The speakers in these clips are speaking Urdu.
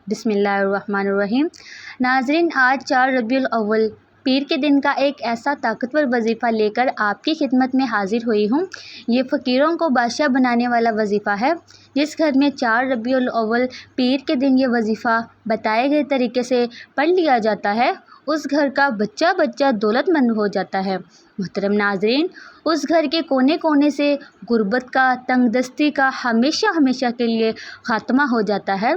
بسم اللہ الرحمن الرحیم۔ ناظرین، آج 4 ربیع الاول پیر کے دن کا ایک ایسا طاقتور وظیفہ لے کر آپ کی خدمت میں حاضر ہوئی ہوں۔ یہ فقیروں کو بادشاہ بنانے والا وظیفہ ہے۔ جس گھر میں 4 ربیع الاول پیر کے دن یہ وظیفہ بتائے گئے طریقے سے پڑھ لیا جاتا ہے، اس گھر کا بچہ بچہ دولت مند ہو جاتا ہے۔ محترم ناظرین، اس گھر کے کونے کونے سے غربت کا، تنگ دستی کا ہمیشہ کے لیے خاتمہ ہو جاتا ہے۔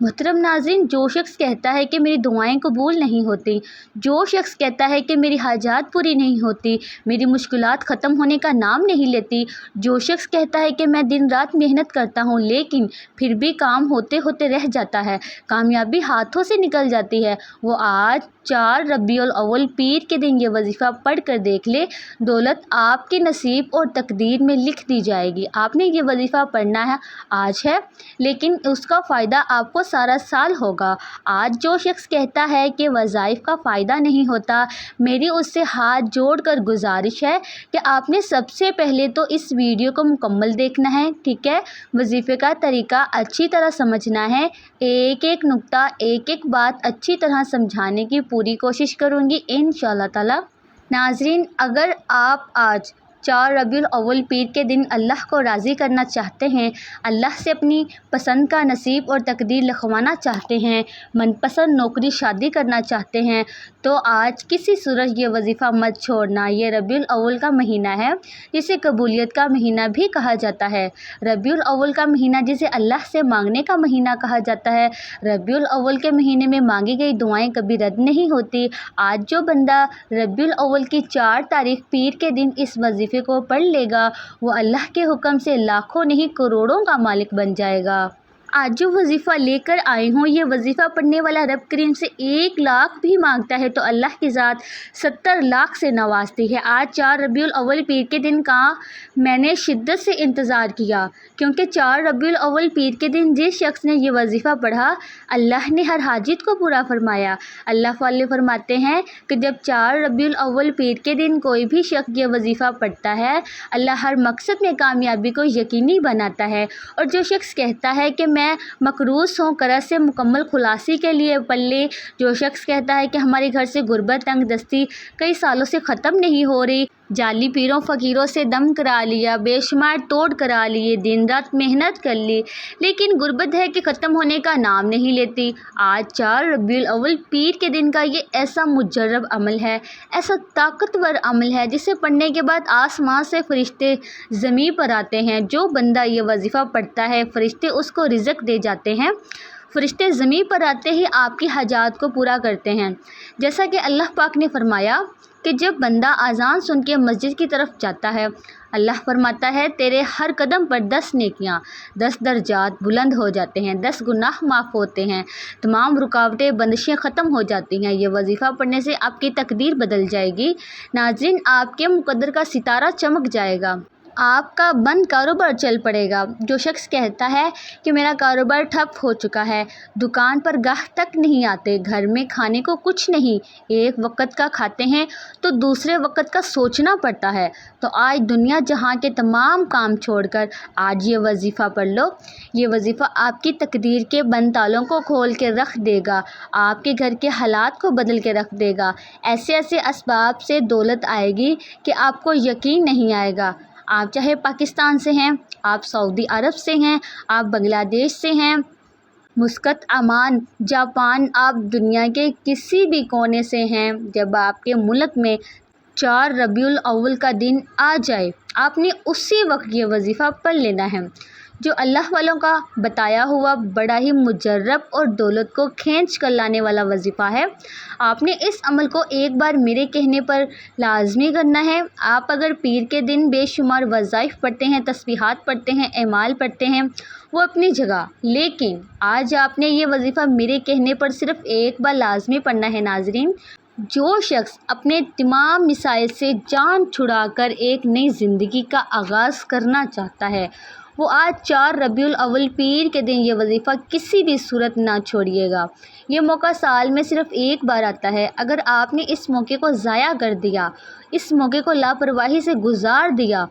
محترم ناظرین، جو شخص کہتا ہے کہ میری دعائیں قبول نہیں ہوتی، جو شخص کہتا ہے کہ میری حاجات پوری نہیں ہوتی، میری مشکلات ختم ہونے کا نام نہیں لیتی، جو شخص کہتا ہے کہ میں دن رات محنت کرتا ہوں لیکن پھر بھی کام ہوتے ہوتے رہ جاتا ہے، کامیابی ہاتھوں سے نکل جاتی ہے، وہ آج 4 ربیع الاول پیر کے دن یہ وظیفہ پڑھ کر دیکھ لے۔ دولت آپ کے نصیب اور تقدیر میں لکھ دی جائے گی۔ آپ نے یہ وظیفہ پڑھنا ہے، آج ہے، لیکن اس کا فائدہ آپ کو سارا سال ہوگا۔ آج جو شخص کہتا ہے کہ وظائف کا فائدہ نہیں ہوتا، میری اس سے ہاتھ جوڑ کر گزارش ہے کہ آپ نے سب سے پہلے تو اس ویڈیو کو مکمل دیکھنا ہے، ٹھیک ہے؟ وظیفے کا طریقہ اچھی طرح سمجھنا ہے، ایک ایک نقطہ، ایک ایک بات اچھی طرح سمجھانے کی پوری کوشش کروں گی انشاءاللہ تعالی۔ ناظرین، اگر آپ آج 4 ربیع الاول پیر کے دن اللہ کو راضی کرنا چاہتے ہیں، اللہ سے اپنی پسند کا نصیب اور تقدیر لکھوانا چاہتے ہیں، من پسند نوکری شادی کرنا چاہتے ہیں، تو آج کسی صورت یہ وظیفہ مت چھوڑنا۔ یہ ربیع الاول کا مہینہ ہے جسے قبولیت کا مہینہ بھی کہا جاتا ہے۔ ربیع الاول کا مہینہ جسے اللہ سے مانگنے کا مہینہ کہا جاتا ہے۔ ربیع الاول کے مہینے میں مانگی گئی دعائیں کبھی رد نہیں ہوتی۔ آج جو بندہ ربیع الاول کی 4 تاریخ پیر کے دن اس وظیفے کو پڑھ لے گا، وہ اللہ کے حکم سے لاکھوں نہیں کروڑوں کا مالک بن جائے گا۔ آج جو وظیفہ لے کر آئی ہوں، یہ وظیفہ پڑھنے والا رب کریم سے 1 لاکھ بھی مانگتا ہے تو اللہ کی ذات 70 لاکھ سے نوازتی ہے۔ آج 4 ربیع الاول پیر کے دن کا میں نے شدت سے انتظار کیا، کیونکہ 4 ربیع الاول پیر کے دن جس شخص نے یہ وظیفہ پڑھا، اللہ نے ہر حاجت کو پورا فرمایا۔ اللہ والے فرماتے ہیں کہ جب 4 ربیع الاول پیر کے دن کوئی بھی شخص یہ وظیفہ پڑھتا ہے، اللہ ہر مقصد میں کامیابی کو یقینی بناتا ہے۔ اور جو شخص کہتا ہے کہ میں مقروض ہوں، قرض سے مکمل خلاصی کے لیے پڑھ لے، جو شخص کہتا ہے کہ ہمارے گھر سے غربت، تنگ دستی کئی سالوں سے ختم نہیں ہو رہی، جعلی پیروں فقیروں سے دم کرا لیا، بے شمار توڑ کرا لیے، دن رات محنت کر لی، لیکن غربت ہے کہ ختم ہونے کا نام نہیں لیتی۔ آج 4 ربیع الاول پیر کے دن کا یہ ایسا مجرب عمل ہے، ایسا طاقتور عمل ہے جسے پڑھنے کے بعد آسمان سے فرشتے زمین پر آتے ہیں۔ جو بندہ یہ وظیفہ پڑھتا ہے، فرشتے اس کو رزق دے جاتے ہیں۔ فرشتے زمین پر آتے ہی آپ کی حاجات کو پورا کرتے ہیں، جیسا کہ اللہ پاک نے فرمایا کہ جب بندہ اذان سن کے مسجد کی طرف جاتا ہے، اللہ فرماتا ہے تیرے ہر قدم پر 10 نیکیاں، 10 درجات بلند ہو جاتے ہیں، 10 گناہ معاف ہوتے ہیں، تمام رکاوٹیں بندشیں ختم ہو جاتی ہیں۔ یہ وظیفہ پڑھنے سے آپ کی تقدیر بدل جائے گی۔ ناظرین، آپ کے مقدر کا ستارہ چمک جائے گا، آپ کا بند کاروبار چل پڑے گا۔ جو شخص کہتا ہے کہ میرا کاروبار ٹھپ ہو چکا ہے، دکان پر گاہک تک نہیں آتے، گھر میں کھانے کو کچھ نہیں، ایک وقت کا کھاتے ہیں تو دوسرے وقت کا سوچنا پڑتا ہے، تو آج دنیا جہاں کے تمام کام چھوڑ کر آج یہ وظیفہ پڑھ لو۔ یہ وظیفہ آپ کی تقدیر کے بند تالوں کو کھول کے رکھ دے گا، آپ کے گھر کے حالات کو بدل کے رکھ دے گا۔ ایسے اسباب سے دولت آئے گی کہ آپ کو یقین نہیں آئے گا۔ آپ چاہے پاکستان سے ہیں، آپ سعودی عرب سے ہیں، آپ بنگلہ دیش سے ہیں، مسقط، عمان، جاپان، آپ دنیا کے کسی بھی کونے سے ہیں، جب آپ کے ملک میں 4 ربیع الاول کا دن آ جائے، آپ نے اسی وقت یہ وظیفہ پڑھ لینا ہے، جو اللہ والوں کا بتایا ہوا بڑا ہی مجرب اور دولت کو کھینچ کر لانے والا وظیفہ ہے۔ آپ نے اس عمل کو ایک بار میرے کہنے پر لازمی کرنا ہے۔ آپ اگر پیر کے دن بے شمار وظائف پڑھتے ہیں، تسبیحات پڑھتے ہیں، اعمال پڑھتے ہیں، وہ اپنی جگہ، لیکن آج آپ نے یہ وظیفہ میرے کہنے پر صرف ایک بار لازمی پڑھنا ہے۔ ناظرین، جو شخص اپنے تمام مسائل سے جان چھڑا کر ایک نئی زندگی کا آغاز کرنا چاہتا ہے، وہ آج 4 ربیع الاول پیر کے دن یہ وظیفہ کسی بھی صورت نہ چھوڑیے گا۔ یہ موقع سال میں صرف ایک بار آتا ہے۔ اگر آپ نے اس موقع کو ضائع کر دیا، اس موقع کو لاپرواہی سے گزار دیا،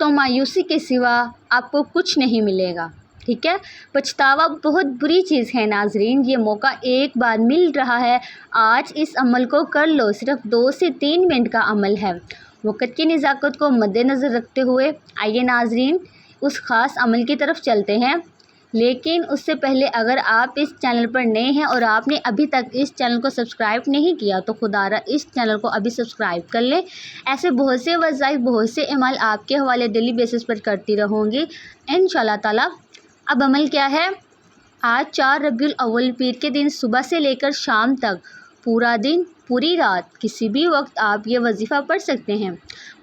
تو مایوسی کے سوا آپ کو کچھ نہیں ملے گا۔ ٹھیک ہے، پچھتاوا بہت بری چیز ہے ناظرین، یہ موقع ایک بار مل رہا ہے، آج اس عمل کو کر لو، صرف 2 سے 3 منٹ کا عمل ہے۔ وقت کی نزاکت کو مد نظر رکھتے ہوئے آئیے ناظرین اس خاص عمل کی طرف چلتے ہیں، لیکن اس سے پہلے اگر آپ اس چینل پر نئے ہیں اور آپ نے ابھی تک اس چینل کو سبسکرائب نہیں کیا تو خدا را اس چینل کو ابھی سبسکرائب کر لیں۔ ایسے بہت سے وظائف، بہت سے اعمال آپ کے حوالے ڈیلی بیسس پر کرتی رہوں گی انشاءاللہ تعالی۔ اب عمل کیا ہے؟ آج 4 ربیع الاول پیر کے دن صبح سے لے کر شام تک پورا دن، پوری رات، کسی بھی وقت آپ یہ وظیفہ پڑھ سکتے ہیں۔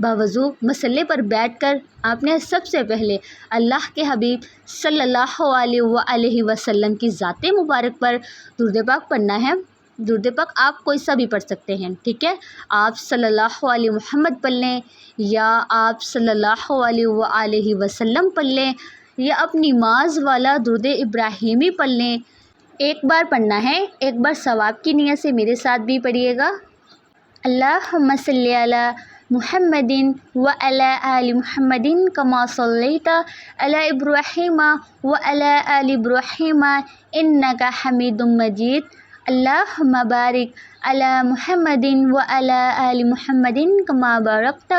باوضو مسلے پر بیٹھ کر آپ نے سب سے پہلے اللہ کے حبیب صلی اللہ علیہ وآلہ وسلم کی ذات مبارک پر درود پاک پڑھنا ہے۔ درود پاک آپ کوئی سا بھی پڑھ سکتے ہیں، ٹھیک ہے، آپ صلی اللہ علیہ محمد پڑھ لیں یا آپ صلی اللہ علیہ وآلہ وسلم پڑھ لیں یا اپنی نماز والا درود ابراہیمی پڑھ لیں۔ ایک بار پڑھنا ہے، ایک بار ثواب کی نیت سے میرے ساتھ بھی پڑھیے گا۔ اللہم صلی علی محمد وعلی آل محمد کما صلیت علی ابراہیم وعلی آل ابراہیم انک حمید مجید۔ اللہم بارک علی محمد وعلی آل محمد کما بارکت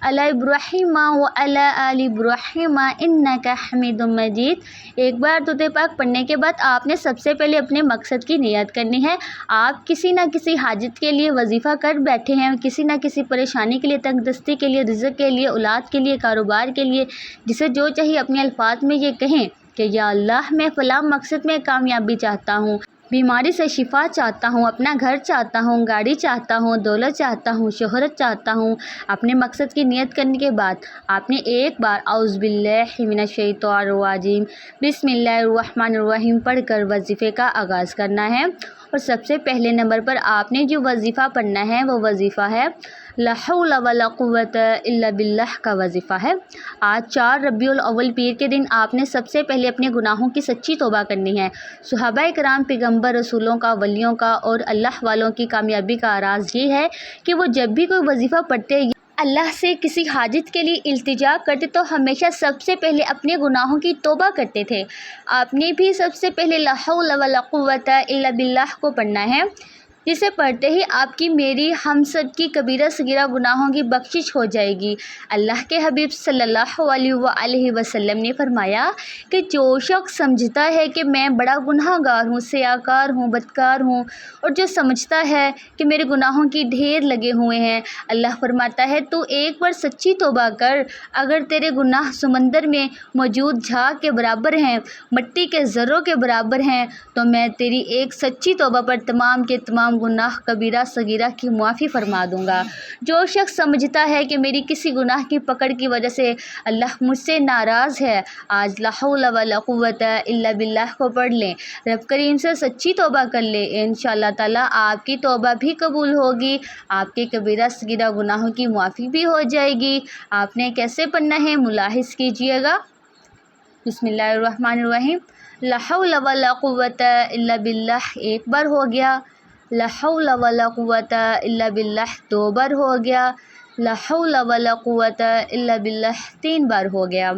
علی ابراہیم وعلی آل ابراہیم انک حمید مجید۔ ایک بار درود پاک پڑھنے کے بعد آپ نے سب سے پہلے اپنے مقصد کی نیت کرنی ہے۔ آپ کسی نہ کسی حاجت کے لیے وظیفہ کر بیٹھے ہیں، کسی نہ کسی پریشانی کے لیے، تنگ دستی کے لیے، رزق کے لیے، اولاد کے لیے، کاروبار کے لیے، جسے جو چاہیے اپنے الفاظ میں یہ کہیں کہ یا اللہ میں فلاں مقصد میں کامیابی چاہتا ہوں، بیماری سے شفا چاہتا ہوں، اپنا گھر چاہتا ہوں، گاڑی چاہتا ہوں، دولت چاہتا ہوں، شہرت چاہتا ہوں۔ اپنے مقصد کی نیت کرنے کے بعد آپ نے ایک بار اعوذ باللہ من الشیطان الرجیم بسم اللہ الرحمن الرحیم پڑھ کر وظیفے کا آغاز کرنا ہے۔ اور سب سے پہلے نمبر پر آپ نے جو وظیفہ پڑھنا ہے وہ وظیفہ ہے لا حول ولا قوت الا باللہ کا وظیفہ ہے۔ آج 4 ربیع الاول پیر کے دن آپ نے سب سے پہلے اپنے گناہوں کی سچی توبہ کرنی ہے۔ صحابہ کرام، پیغمبر، رسولوں کا، ولیوں کا اور اللہ والوں کی کامیابی کا راز یہ ہے کہ وہ جب بھی کوئی وظیفہ پڑھتے اللہ سے کسی حاجت کے لیے التجا کرتے تو ہمیشہ سب سے پہلے اپنے گناہوں کی توبہ کرتے تھے۔ آپ نے بھی سب سے پہلے لا حول ولا قوت الا باللہ کو پڑھنا ہے، جسے پڑھتے ہی آپ کی، میری، ہم سب کی کبیرہ صغیرہ گناہوں کی بخشش ہو جائے گی۔ اللہ کے حبیب صلی اللہ علیہ وآلہ وسلم نے فرمایا کہ جو شخص سمجھتا ہے کہ میں بڑا گناہ گار ہوں، سیاکار ہوں، بدکار ہوں، اور جو سمجھتا ہے کہ میرے گناہوں کی ڈھیر لگے ہوئے ہیں، اللہ فرماتا ہے تو ایک بار سچی توبہ کر، اگر تیرے گناہ سمندر میں موجود جھاگ کے برابر ہیں، مٹی کے ذروں کے برابر ہیں، تو میں تیری ایک سچی توبہ پر تمام کے تمام گناہ کبیرہ صغیرہ کی معافی فرما دوں گا۔ جو شخص سمجھتا ہے کہ میری کسی گناہ کی پکڑ کی وجہ سے اللہ مجھ سے ناراض ہے، آج لا حول ولا قوت الا باللہ کو پڑھ لیں، رب کریم سے سچی توبہ کر لیں، انشاءاللہ تعالی آپ کی توبہ بھی قبول ہوگی، آپ کے کبیرہ صغیرہ گناہوں کی معافی بھی ہو جائے گی۔ آپ نے کیسے پڑھنا ہے ملاحظ کیجئے گا۔ بسم اللہ الرحمن الرحیم، لا حول ولا قوت الا باللہ ایک بار ہو گیا، لا حول ولا قوت الا باللہ 2 بار ہو گیا، لا حول ولا قوت الا باللہ 3 بار ہو گیا۔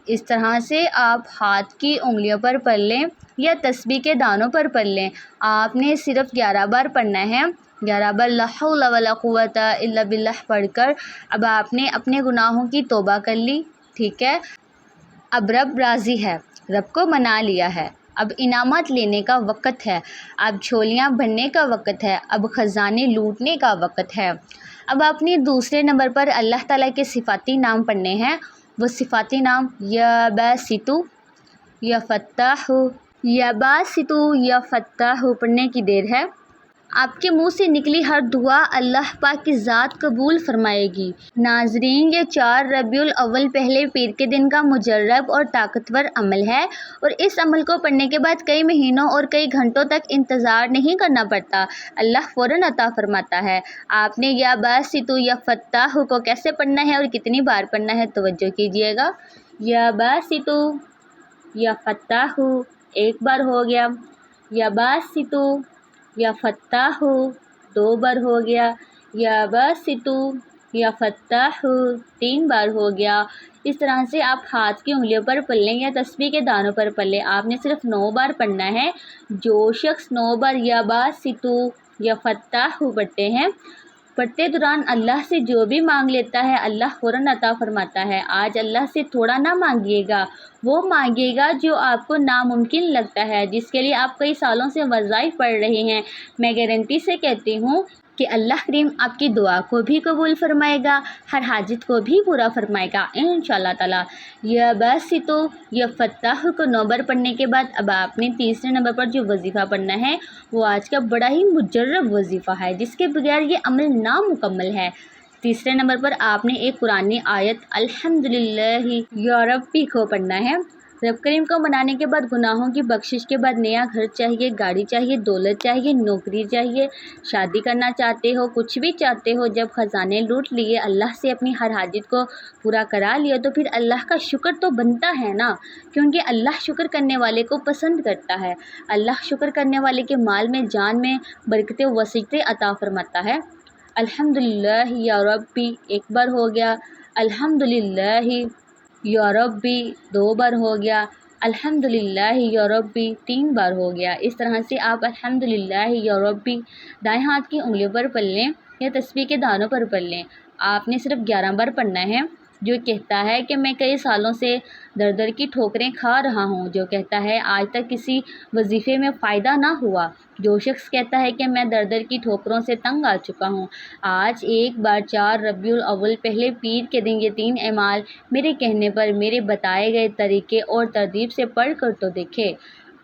اس طرح سے آپ ہاتھ کی انگلیوں پر پڑھ لیں یا تسبیح کے دانوں پر پڑھ لیں۔ آپ نے صرف 11 بار پڑھنا ہے، 11 بار لا حول ولا قوت الا باللہ پڑھ کر اب آپ نے اپنے گناہوں کی توبہ کر لی، ٹھیک ہے۔ اب رب راضی ہے، رب کو منا لیا ہے، اب انعامات لینے کا وقت ہے، اب جھولیاں بھرنے کا وقت ہے، اب خزانے لوٹنے کا وقت ہے۔ اب آپ نے دوسرے نمبر پر اللہ تعالیٰ کے صفاتی نام پڑھنے ہیں۔ وہ صفاتی نام یا باسطو، یا فتاح، یا باسطو، یا فتاح پڑھنے کی دیر ہے۔ آپ کے منہ سے نکلی ہر دعا اللہ پاک کی ذات قبول فرمائے گی۔ ناظرین، یہ 4 ربیع الاول پہلے پیر کے دن کا مجرب اور طاقتور عمل ہے، اور اس عمل کو پڑھنے کے بعد کئی مہینوں اور کئی گھنٹوں تک انتظار نہیں کرنا پڑتا، اللہ فوراً عطا فرماتا ہے۔ آپ نے یا باسطو یا فتاح کو کیسے پڑھنا ہے اور کتنی بار پڑھنا ہے توجہ کیجیے گا۔ یا باسطو یا فتاح ایک بار ہو گیا، یا باسطو یا فتاح 2 بار ہو گیا، یا باسطو یا فتح 3 بار ہو گیا۔ اس طرح سے آپ ہاتھ کی انگلیوں پر پڑھ لیں یا تسبیح کے دانوں پر پڑھ لیں۔ آپ نے صرف 9 بار پڑھنا ہے۔ جو شخص 9 بار یا باسطو یا فتح پڑھتے ہیں، پڑھتے دوران اللہ سے جو بھی مانگ لیتا ہے اللہ فوراً عطا فرماتا ہے۔ آج اللہ سے تھوڑا نہ مانگیے گا، وہ مانگیے گا جو آپ کو ناممکن لگتا ہے، جس کے لیے آپ کئی سالوں سے وظائف پڑھ رہے ہیں۔ میں گارنٹی سے کہتی ہوں کہ اللہ کریم آپ کی دعا کو بھی قبول فرمائے گا، ہر حاجت کو بھی پورا فرمائے گا انشاءاللہ تعالیٰ۔ یا باسطو یا فتح کو 9 بار پڑھنے کے بعد اب آپ نے تیسرے نمبر پر جو وظیفہ پڑھنا ہے وہ آج کا بڑا ہی مجرب وظیفہ ہے، جس کے بغیر یہ عمل نامکمل ہے۔ تیسرے نمبر پر آپ نے ایک قرآنی آیت الحمدللہ یا ربی کو پڑھنا ہے۔ رب کریم کو منانے کے بعد، گناہوں کی بخشش کے بعد نیا گھر چاہیے، گاڑی چاہیے، دولت چاہیے، نوکری چاہیے، شادی کرنا چاہتے ہو، کچھ بھی چاہتے ہو، جب خزانے لوٹ لیے، اللہ سے اپنی ہر حاجت کو پورا کرا لیا، تو پھر اللہ کا شکر تو بنتا ہے نا، کیونکہ اللہ شکر کرنے والے کو پسند کرتا ہے۔ اللہ شکر کرنے والے کے مال میں، جان میں برکتیں وسعتیں عطا فرماتا ہے۔ الحمدللہ یا ربی 1 بار ہو گیا، الحمدللہ یا ربی 2 بار ہو گیا، الحمدللہ یا ربی 3 بار ہو گیا۔ اس طرح سے آپ الحمدللہ یا ربی دائیں ہاتھ کی انگلیوں پر پڑھ لیں یا تسبیح کے دانوں پر پڑھ لیں۔ آپ نے صرف 11 بار پڑھنا ہے۔ جو کہتا ہے کہ میں کئی سالوں سے در در کی ٹھوکریں کھا رہا ہوں، جو کہتا ہے آج تک کسی وظیفے میں فائدہ نہ ہوا، جو شخص کہتا ہے کہ میں در در کی ٹھوکروں سے تنگ آ چکا ہوں، آج ایک بار 4 ربیع الاول پہلے پیر کے دن یہ 3 اعمال میرے کہنے پر میرے بتائے گئے طریقے اور ترتیب سے پڑھ کر تو دیکھے۔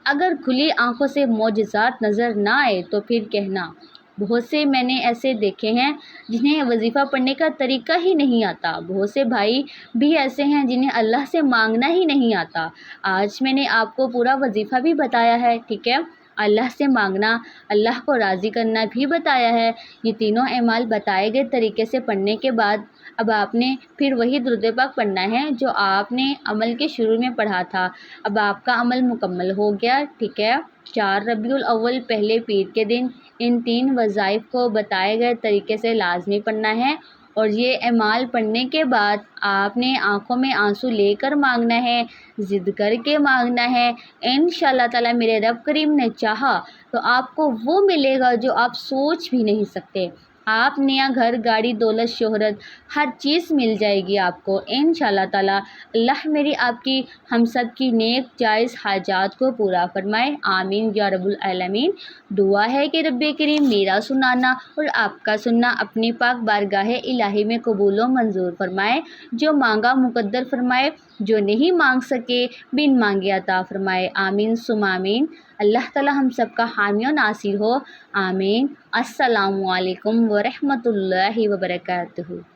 اگر کھلی آنکھوں سے معجزات نظر نہ آئے تو پھر کہنا۔ بہت سے میں نے ایسے دیکھے ہیں جنہیں وظیفہ پڑھنے کا طریقہ ہی نہیں آتا، بہت سے بھائی بھی ایسے ہیں جنہیں اللہ سے مانگنا ہی نہیں آتا۔ آج میں نے آپ کو پورا وظیفہ بھی بتایا ہے، ٹھیک ہے، اللہ سے مانگنا، اللہ کو راضی کرنا بھی بتایا ہے۔ یہ تینوں اعمال بتائے گئے طریقے سے پڑھنے کے بعد اب آپ نے پھر وہی درود پاک پڑھنا ہے جو آپ نے عمل کے شروع میں پڑھا تھا۔ اب آپ کا عمل مکمل ہو گیا، ٹھیک ہے۔ 4 ربیع الاول پہلے پیر کے دن ان 3 وظائف کو بتائے گئے طریقے سے لازمی پڑھنا ہے، اور یہ اعمال پڑھنے کے بعد آپ نے آنکھوں میں آنسو لے کر مانگنا ہے، ضد کر کے مانگنا ہے۔ انشاءاللہ تعالیٰ میرے رب کریم نے چاہا تو آپ کو وہ ملے گا جو آپ سوچ بھی نہیں سکتے۔ آپ نیا گھر، گاڑی، دولت، شہرت، ہر چیز مل جائے گی آپ کو انشاءاللہ تعالیٰ۔ اللہ میری آپ کی ہم سب کی نیک جائز حاجات کو پورا فرمائے، آمین یا رب العالمین۔ دعا ہے کہ رب کریم میرا سنانا اور آپ کا سننا اپنی پاک بارگاہ الہی میں قبول و منظور فرمائے، جو مانگا مقدر فرمائے، جو نہیں مانگ سکے بن مانگے عطا فرمائے، آمین ثم آمین۔ اللہ تعالیٰ ہم سب کا حامی و ناصر ہو، آمین۔ السلام علیکم ورحمۃ اللہ وبرکاتہ۔